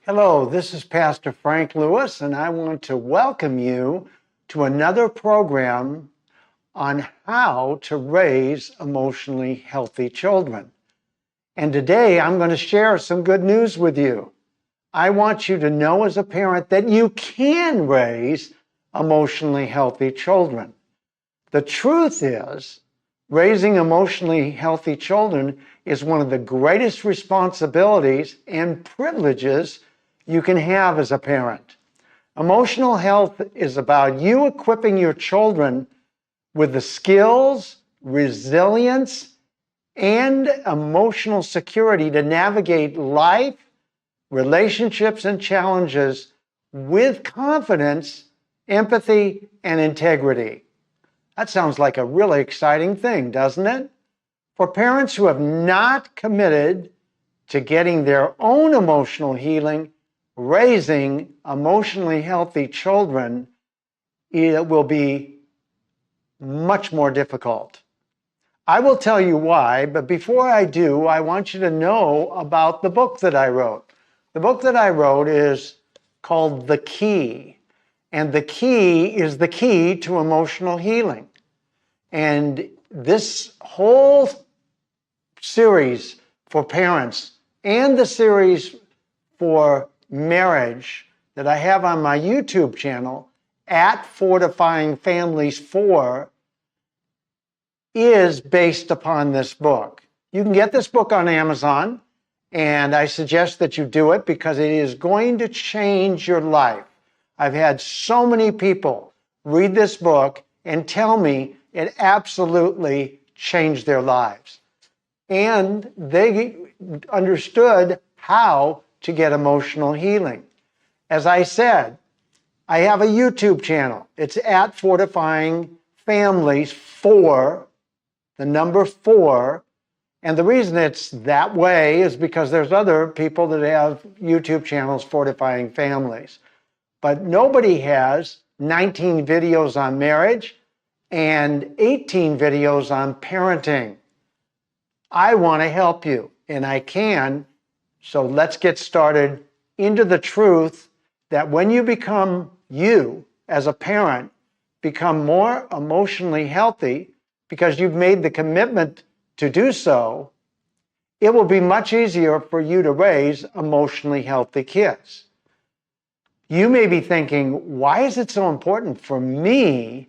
Hello, this is Pastor Frank Lewis, and I want to welcome you to another program on how to raise emotionally healthy children. And today I'm going to share some good news with you. I want you to know as a parent that you can raise emotionally healthy children. The truth is, raising emotionally healthy children is one of the greatest responsibilities and privileges you can have as a parent. Emotional health is about you equipping your children with the skills, resilience, and emotional security to navigate life, relationships, and challenges with confidence, empathy, and integrity. That sounds like a really exciting thing, doesn't it? For parents who have not committed to getting their own emotional healing, raising emotionally healthy children, it will be much more difficult. I will tell you why, but before I do, I want you to know about the book that I wrote. The book that I wrote is called The Key, and the key is the key to emotional healing. And this whole series for parents and the series for marriage that I have on my YouTube channel at Fortifying Families 4 is based upon this book. You can get this book on Amazon, and I suggest that you do it because it is going to change your life. I've had so many people read this book and tell me it absolutely changed their lives. And they understood how to get emotional healing. As I said, I have a YouTube channel. It's at Fortifying Families 4, the number 4. And the reason it's that way is because there's other people that have YouTube channels, Fortifying Families. But nobody has 19 videos on marriage and 18 videos on parenting. I want to help you, and I can. So let's get started into the truth that when you become you as a parent, become more emotionally healthy because you've made the commitment to do so, it will be much easier for you to raise emotionally healthy kids. You may be thinking, why is it so important for me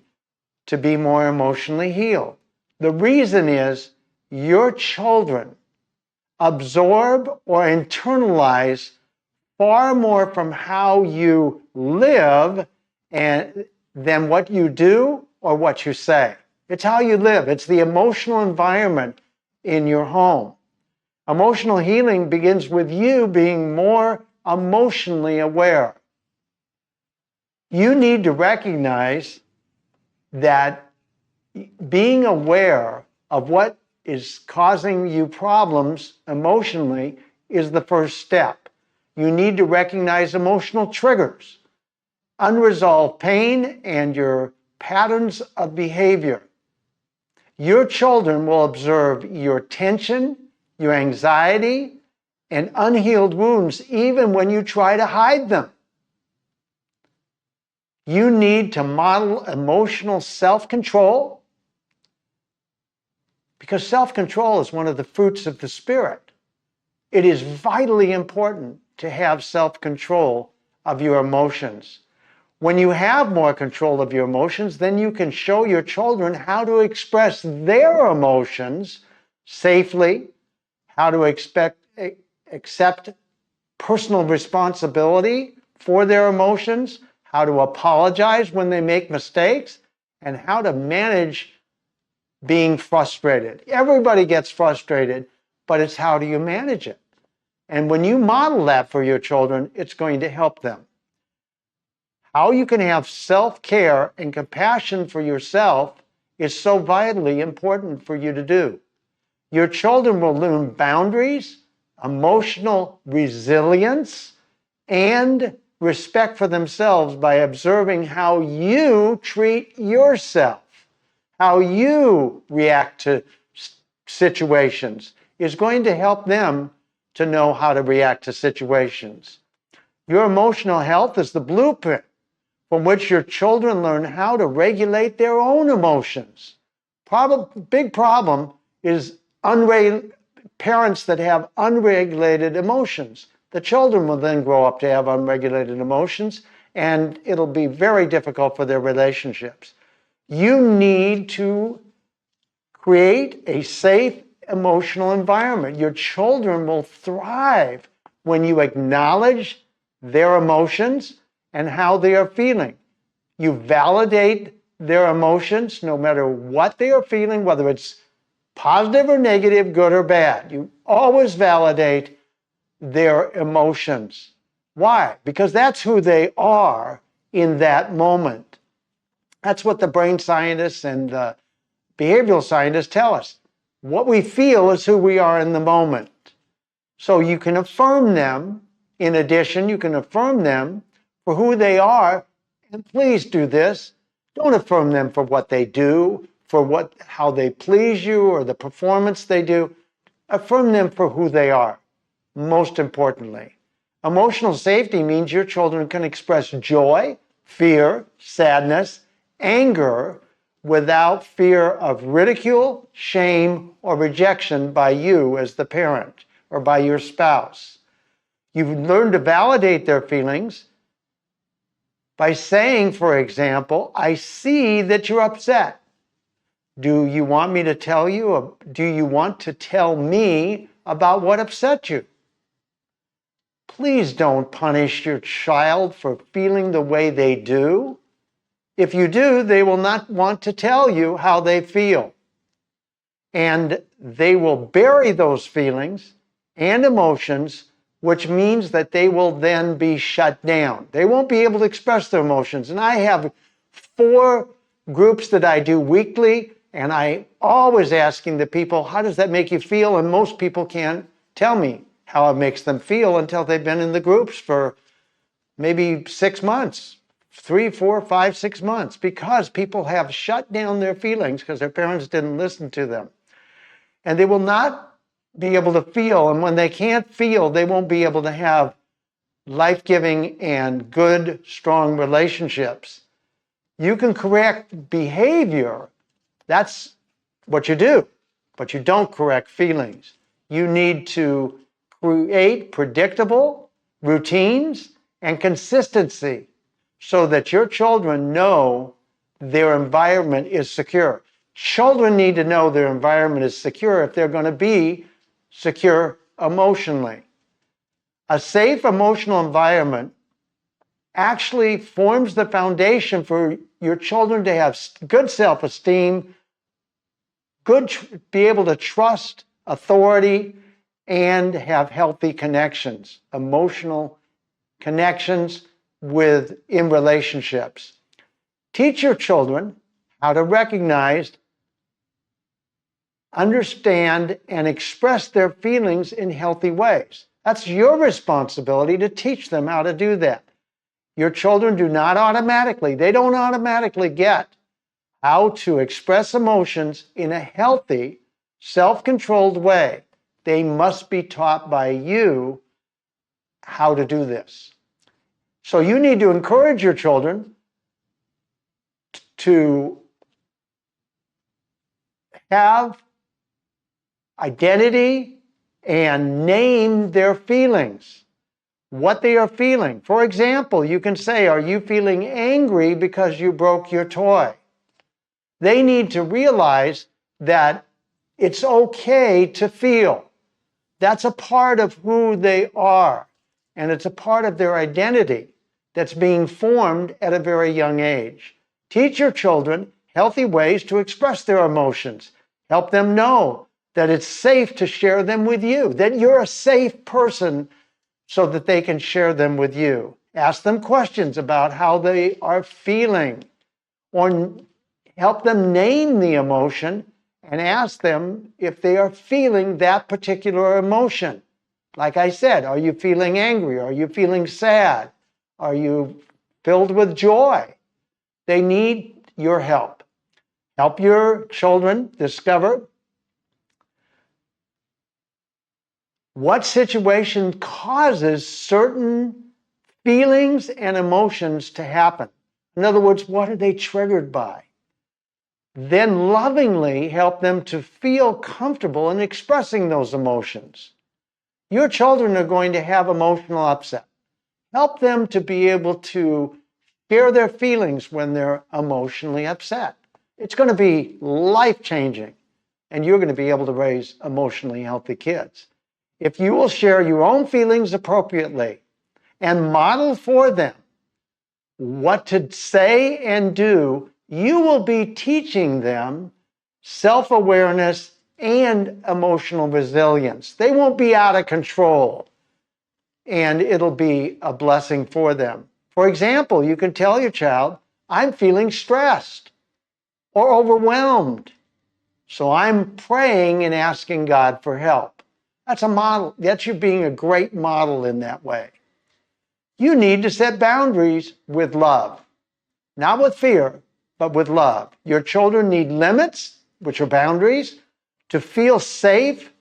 to be more emotionally healed? The reason is your children absorb or internalize far more from how you live than what you do or what you say. It's how you live. It's the emotional environment in your home. Emotional healing begins with you being more emotionally aware. You need to recognize that being aware of what is causing you problems emotionally is the first step. You need to recognize emotional triggers, unresolved pain, and your patterns of behavior. Your children will observe your tension, your anxiety, and unhealed wounds even when you try to hide them. You need to model emotional self-control because self-control is one of the fruits of the Spirit. It is vitally important to have self-control of your emotions. When you have more control of your emotions, then you can show your children how to express their emotions safely, how to accept personal responsibility for their emotions, how to apologize when they make mistakes, and how to manage being frustrated. Everybody gets frustrated, but it's how do you manage it? And when you model that for your children, it's going to help them. How you can have self-care and compassion for yourself is so vitally important for you to do. Your children will learn boundaries, emotional resilience, and respect for themselves by observing how you treat yourself. How you react to situations is going to help them to know how to react to situations. Your emotional health is the blueprint from which your children learn how to regulate their own emotions. Big problem is parents that have unregulated emotions. The children will then grow up to have unregulated emotions, and it'll be very difficult for their relationships. You need to create a safe emotional environment. Your children will thrive when you acknowledge their emotions and how they are feeling. You validate their emotions no matter what they are feeling, whether it's positive or negative, good or bad. You always validate their emotions. Why? Because that's who they are in that moment. That's what the brain scientists and the behavioral scientists tell us. What we feel is who we are in the moment. So you can affirm them. In addition, you can affirm them for who they are. And please do this. Don't affirm them for what they do, for how they please you or the performance they do. Affirm them for who they are, most importantly. Emotional safety means your children can express joy, fear, sadness, anger without fear of ridicule, shame, or rejection by you as the parent or by your spouse. You've learned to validate their feelings by saying, for example, I see that you're upset. Do you want me to tell you, or do you want to tell me about what upset you? Please don't punish your child for feeling the way they do. If you do, they will not want to tell you how they feel. And they will bury those feelings and emotions, which means that they will then be shut down. They won't be able to express their emotions. And I have 4 groups that I do weekly, and I always asking the people, how does that make you feel? And most people can't tell me how it makes them feel until they've been in the groups for maybe 6 months, 3, 4, 5, 6 months, because people have shut down their feelings because their parents didn't listen to them. And they will not be able to feel. And when they can't feel, they won't be able to have life-giving and good, strong relationships. You can correct behavior. That's what you do. But you don't correct feelings. You need to create predictable routines and consistency so that your children know their environment is secure. Children need to know their environment is secure if they're going to be secure emotionally. A safe emotional environment actually forms the foundation for your children to have good self-esteem, be able to trust authority, and have healthy connections, emotional connections in relationships. Teach your children how to recognize, understand, and express their feelings in healthy ways. That's your responsibility to teach them how to do that. Your children don't automatically get how to express emotions in a healthy, self-controlled way. They must be taught by you how to do this. So you need to encourage your children to have identity and name their feelings, what they are feeling. For example, you can say, are you feeling angry because you broke your toy? They need to realize that it's okay to feel. That's a part of who they are, and it's a part of their identity that's being formed at a very young age. Teach your children healthy ways to express their emotions. Help them know that it's safe to share them with you, that you're a safe person so that they can share them with you. Ask them questions about how they are feeling, or help them name the emotion and ask them if they are feeling that particular emotion. Like I said, are you feeling angry? Are you feeling sad? Are you filled with joy? They need your help. Help your children discover what situation causes certain feelings and emotions to happen. In other words, what are they triggered by? Then lovingly help them to feel comfortable in expressing those emotions. Your children are going to have emotional upset. Help them to be able to share their feelings when they're emotionally upset. It's going to be life-changing, and you're going to be able to raise emotionally healthy kids. If you will share your own feelings appropriately and model for them what to say and do, you will be teaching them self-awareness and emotional resilience. They won't be out of control, and it'll be a blessing for them. For example, you can tell your child, I'm feeling stressed or overwhelmed, so I'm praying and asking God for help. That's a model. That's you being a great model in that way. You need to set boundaries with love, not with fear, but with love. Your children need limits, which are boundaries, to feel safe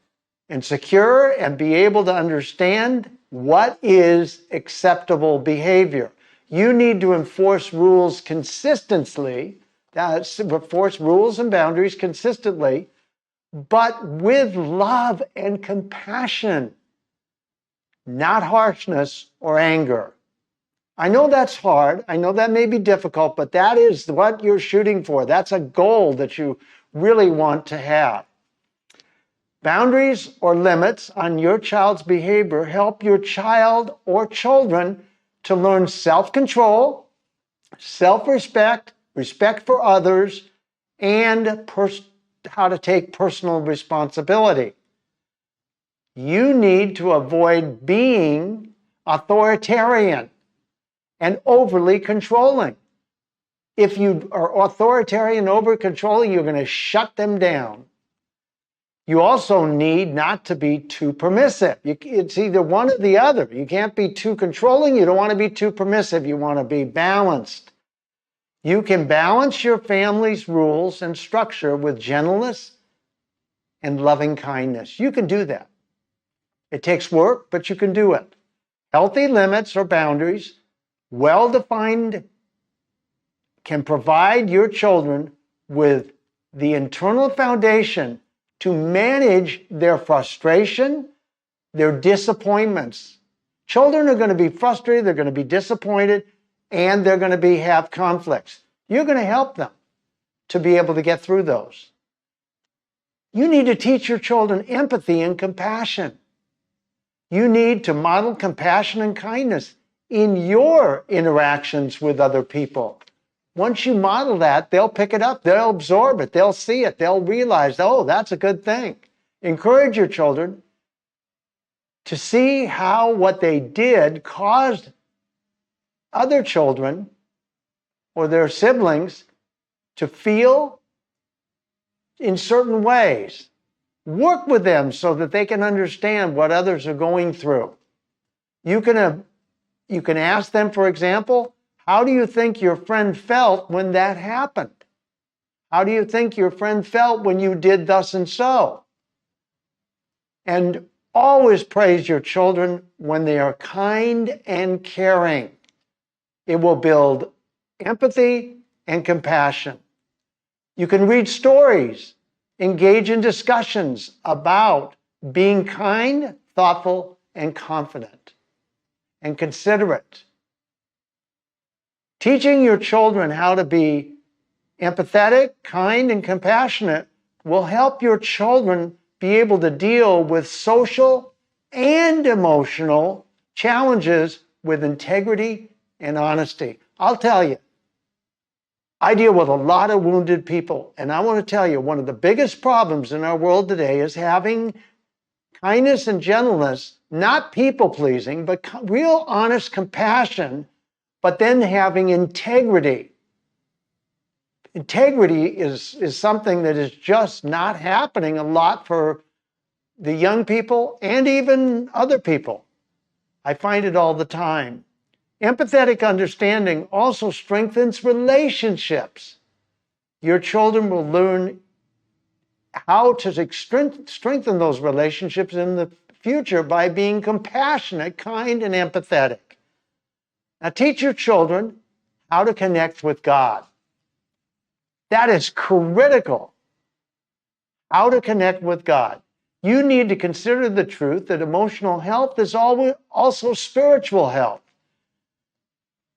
and secure and be able to understand what is acceptable behavior. You need to enforce rules consistently, enforce rules and boundaries consistently, but with love and compassion, not harshness or anger. I know that's hard. I know that may be difficult, but that is what you're shooting for. That's a goal that you really want to have. Boundaries or limits on your child's behavior help your child or children to learn self-control, self-respect, respect for others, and how to take personal responsibility. You need to avoid being authoritarian and overly controlling. If you are authoritarian, over controlling, you're going to shut them down. You also need not to be too permissive. It's either one or the other. You can't be too controlling. You don't want to be too permissive. You want to be balanced. You can balance your family's rules and structure with gentleness and loving kindness. You can do that. It takes work, but you can do it. Healthy limits or boundaries, well-defined, can provide your children with the internal foundation to manage their frustration, their disappointments. Children are going to be frustrated, they're going to be disappointed, and they're going to have conflicts. You're going to help them to be able to get through those. You need to teach your children empathy and compassion. You need to model compassion and kindness in your interactions with other people. Once you model that, they'll pick it up, they'll absorb it, they'll see it, they'll realize, oh, that's a good thing. Encourage your children to see how what they did caused other children or their siblings to feel in certain ways. Work with them so that they can understand what others are going through. You can ask them, for example, how do you think your friend felt when that happened? How do you think your friend felt when you did thus and so? And always praise your children when they are kind and caring. It will build empathy and compassion. You can read stories, engage in discussions about being kind, thoughtful, and confident, and considerate. Teaching your children how to be empathetic, kind, and compassionate will help your children be able to deal with social and emotional challenges with integrity and honesty. I'll tell you, I deal with a lot of wounded people, and I want to tell you, one of the biggest problems in our world today is having kindness and gentleness, not people-pleasing, but real honest compassion, but then having integrity. Integrity is something that is just not happening a lot for the young people and even other people. I find it all the time. Empathetic understanding also strengthens relationships. Your children will learn how to strengthen those relationships in the future by being compassionate, kind, and empathetic. Now teach your children how to connect with God. That is critical. How to connect with God. You need to consider the truth that emotional health is also spiritual health.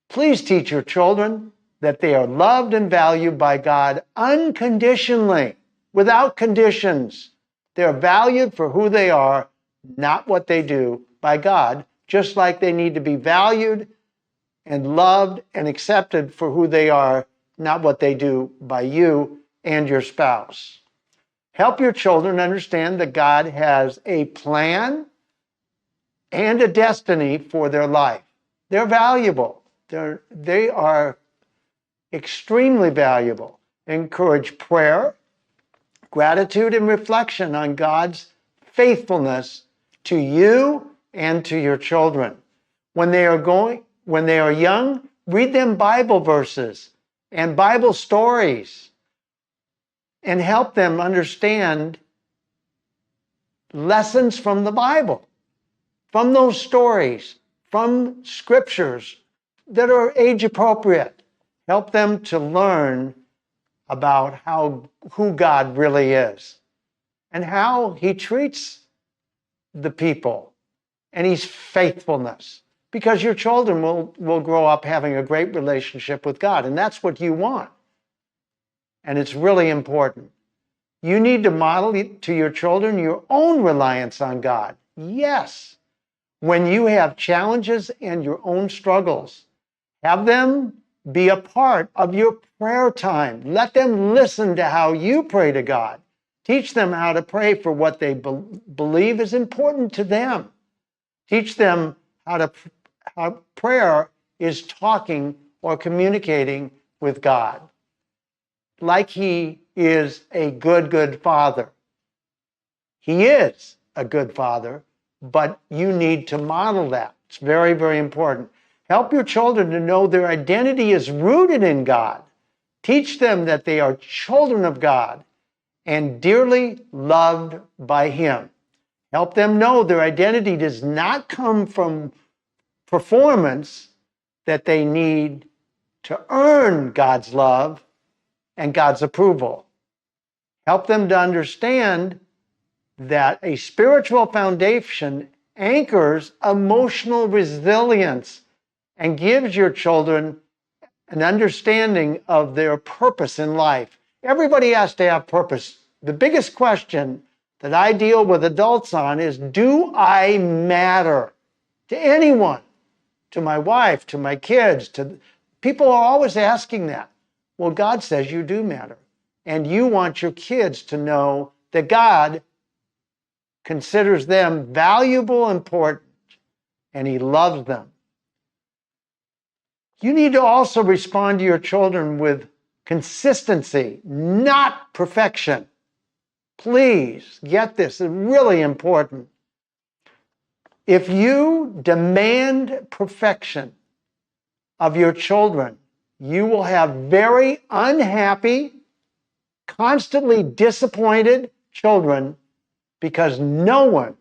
Please teach your children that they are loved and valued by God unconditionally, without conditions. They're valued for who they are, not what they do, by God, just like they need to be valued and loved and accepted for who they are, not what they do, by you and your spouse. Help your children understand that God has a plan and a destiny for their life. They're valuable. They are extremely valuable. Encourage prayer, gratitude, and reflection on God's faithfulness to you and to your children. When they are young, read them Bible verses and Bible stories and help them understand lessons from the Bible, from those stories, from scriptures that are age appropriate. Help them to learn about who God really is and how he treats the people and his faithfulness. Because your children will grow up having a great relationship with God, and that's what you want. And it's really important. You need to model to your children your own reliance on God. Yes. When you have challenges and your own struggles, have them be a part of your prayer time. Let them listen to how you pray to God. Teach them how to pray for what they believe is important to them. Teach them how prayer is talking or communicating with God, like he is a good father. He is a good father, but you need to model that. It's very, very important. Help your children to know their identity is rooted in God. Teach them that they are children of God and dearly loved by him. Help them know their identity does not come from performance, that they need to earn God's love and God's approval. Help them to understand that a spiritual foundation anchors emotional resilience and gives your children an understanding of their purpose in life. Everybody has to have purpose. The biggest question that I deal with adults on is, do I matter to anyone? To my wife, to my kids, people are always asking that. Well, God says you do matter. And you want your kids to know that God considers them valuable, important, and he loves them. You need to also respond to your children with consistency, not perfection. Please get this, it's really important. If you demand perfection of your children, you will have very unhappy, constantly disappointed children, because no one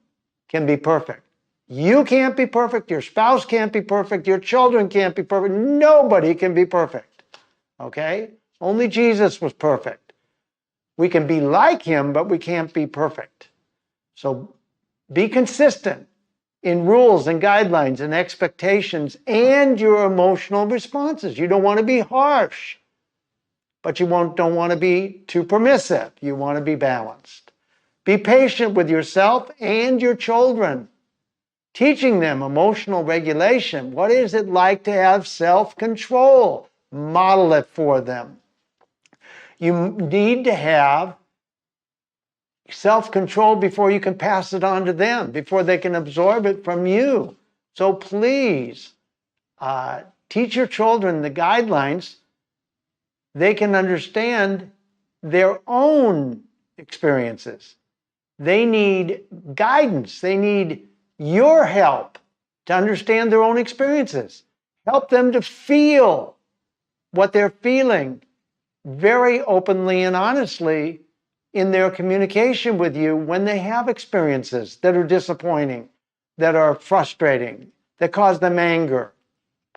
can be perfect. You can't be perfect, your spouse can't be perfect, your children can't be perfect, nobody can be perfect. Okay? Only Jesus was perfect. We can be like him, but we can't be perfect. So be consistent in rules and guidelines and expectations and your emotional responses. You don't want to be harsh, but you don't want to be too permissive. You want to be balanced. Be patient with yourself and your children, teaching them emotional regulation. What is it like to have self-control? Model it for them. You need to have self-control before you can pass it on to them, before they can absorb it from you. So please, teach your children the guidelines. They can understand their own experiences. They need guidance. They need your help to understand their own experiences. Help them to feel what they're feeling very openly and honestly in their communication with you when they have experiences that are disappointing, that are frustrating, that cause them anger.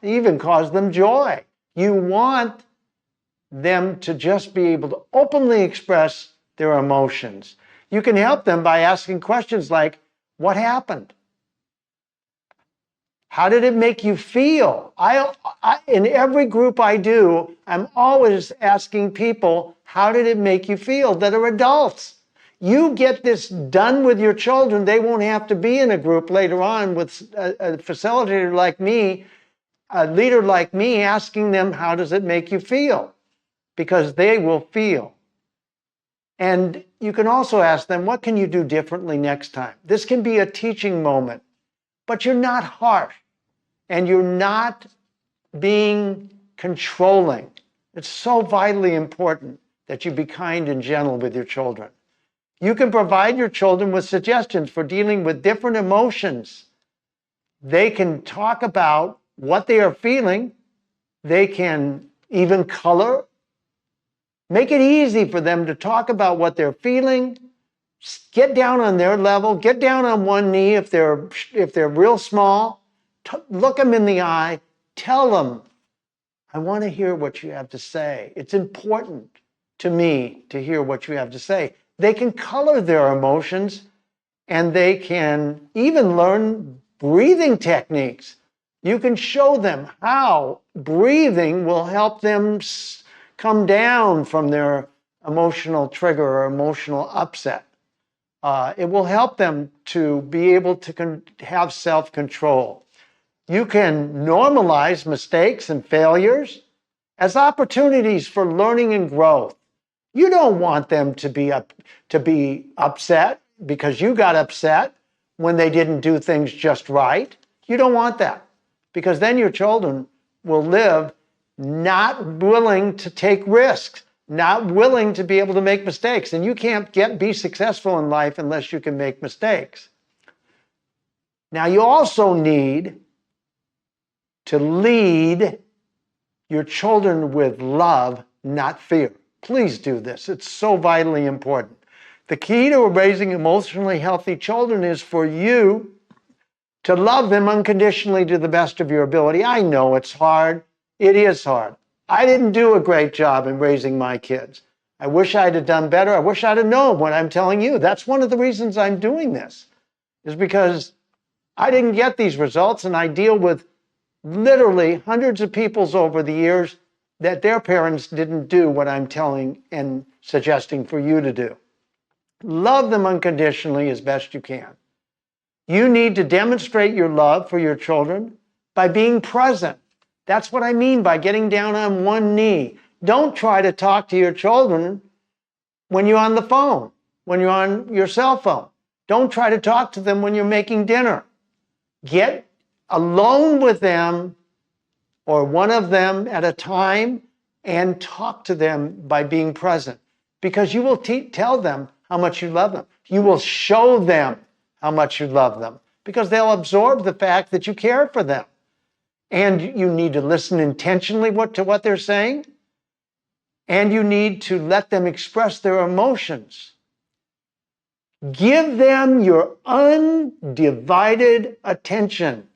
even cause them joy. You want them to just be able to openly express their emotions. You can help them by asking questions like, what happened? How did it make you feel? In every group I do, I'm always asking people, how did it make you feel, that are adults? You get this done with your children, they won't have to be in a group later on with a facilitator like me, a leader like me, asking them, how does it make you feel? Because they will feel. And you can also ask them, what can you do differently next time? This can be a teaching moment, but you're not harsh and you're not being controlling. It's so vitally important that you be kind and gentle with your children. You can provide your children with suggestions for dealing with different emotions. They can talk about what they are feeling. They can even color. Make it easy for them to talk about what they're feeling. Get down on their level. Get down on one knee if they're real small. Look them in the eye. Tell them, I want to hear what you have to say. It's important to me to hear what you have to say. They can color their emotions, and they can even learn breathing techniques. You can show them how breathing will help them come down from their emotional trigger or emotional upset. It will help them to be able to have self-control. You can normalize mistakes and failures as opportunities for learning and growth. You don't want them to be upset because you got upset when they didn't do things just right. You don't want that, because then your children will live not willing to take risks, not willing to be able to make mistakes. And you can't be successful in life unless you can make mistakes. Now, you also need to lead your children with love, not fear. Please do this. It's so vitally important. The key to raising emotionally healthy children is for you to love them unconditionally to the best of your ability. I know it's hard. It is hard. I didn't do a great job in raising my kids. I wish I'd have done better. I wish I'd have known what I'm telling you. That's one of the reasons I'm doing this, is because I didn't get these results, and I deal with literally hundreds of people over the years that their parents didn't do what I'm telling and suggesting for you to do. Love them unconditionally as best you can. You need to demonstrate your love for your children by being present. That's what I mean by getting down on one knee. Don't try to talk to your children when you're on the phone, when you're on your cell phone. Don't try to talk to them when you're making dinner. Get alone with them, or one of them at a time, and talk to them by being present, because you will tell them how much you love them. You will show them how much you love them, because they'll absorb the fact that you care for them. And you need to listen intentionally to what they're saying, and you need to let them express their emotions. Give them your undivided attention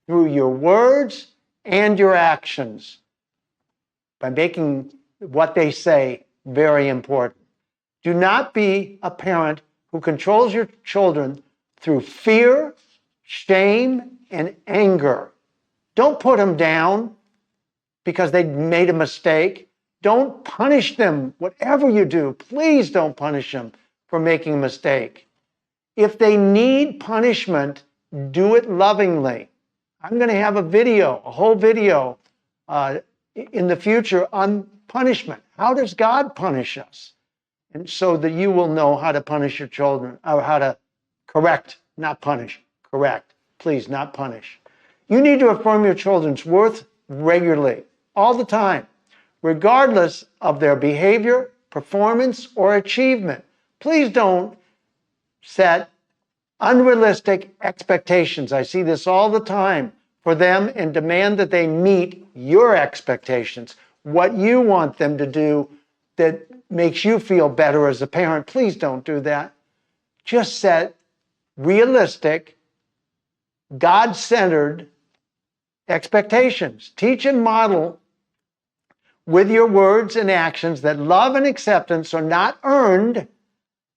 through your words and your actions, by making what they say very important. Do not be a parent who controls your children through fear, shame, and anger. Don't put them down because they made a mistake. Don't punish them. Whatever you do, please don't punish them for making a mistake. If they need punishment, do it lovingly. I'm going to have a whole video in the future on punishment. How does God punish us? And so that you will know how to punish your children, or how to correct, not punish, correct. Please, not punish. You need to affirm your children's worth regularly, all the time, regardless of their behavior, performance, or achievement. Please don't set unrealistic expectations. I see this all the time for them, and demand that they meet your expectations, what you want them to do that makes you feel better as a parent. Please don't do that. Just set realistic, God-centered Expectations. Teach and model with your words and actions that love and acceptance are not earned,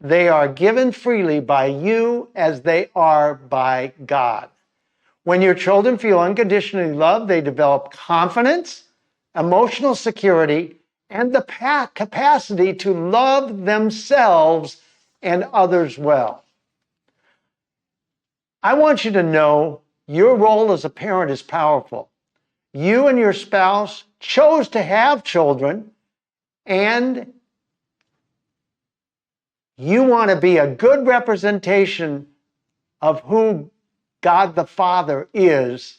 they are given freely by you as they are by God. When your children feel unconditionally loved, they develop confidence, emotional security, and the capacity to love themselves and others well. I want you to know your role as a parent is powerful. You and your spouse chose to have children, and you want to be a good representation of who God the Father is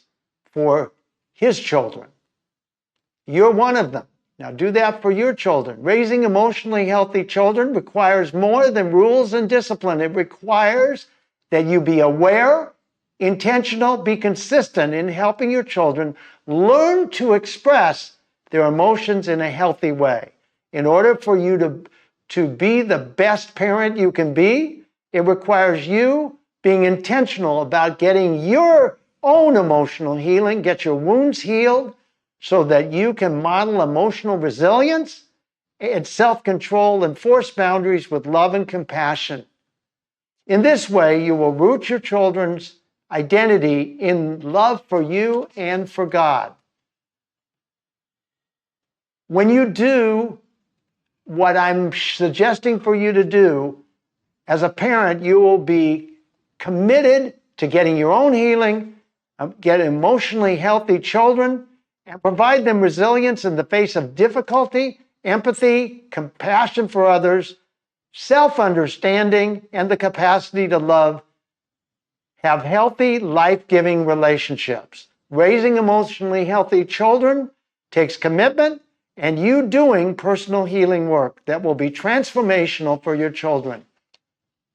for his children. You're one of them. Now do that for your children. Raising emotionally healthy children requires more than rules and discipline. It requires that you be aware, intentional, be consistent in helping your children learn to express their emotions in a healthy way. In order for you to be the best parent you can be, it requires you being intentional about getting your own emotional healing, get your wounds healed, so that you can model emotional resilience and self-control and force boundaries with love and compassion. In this way, you will root your children's identity in love for you and for God. When you do what I'm suggesting for you to do, as a parent, you will be committed to getting your own healing, get emotionally healthy children, and provide them resilience in the face of difficulty, empathy, compassion for others, self-understanding, and the capacity to love. Have healthy, life-giving relationships. Raising emotionally healthy children takes commitment and you doing personal healing work that will be transformational for your children.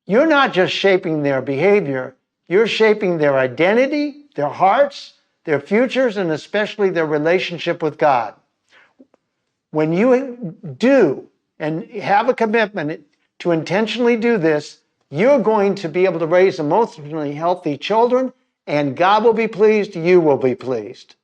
You're not just shaping their behavior, you're shaping their identity, their hearts, their futures, and especially their relationship with God. When you do and have a commitment to intentionally do this, you're going to be able to raise emotionally healthy children, and God will be pleased, you will be pleased.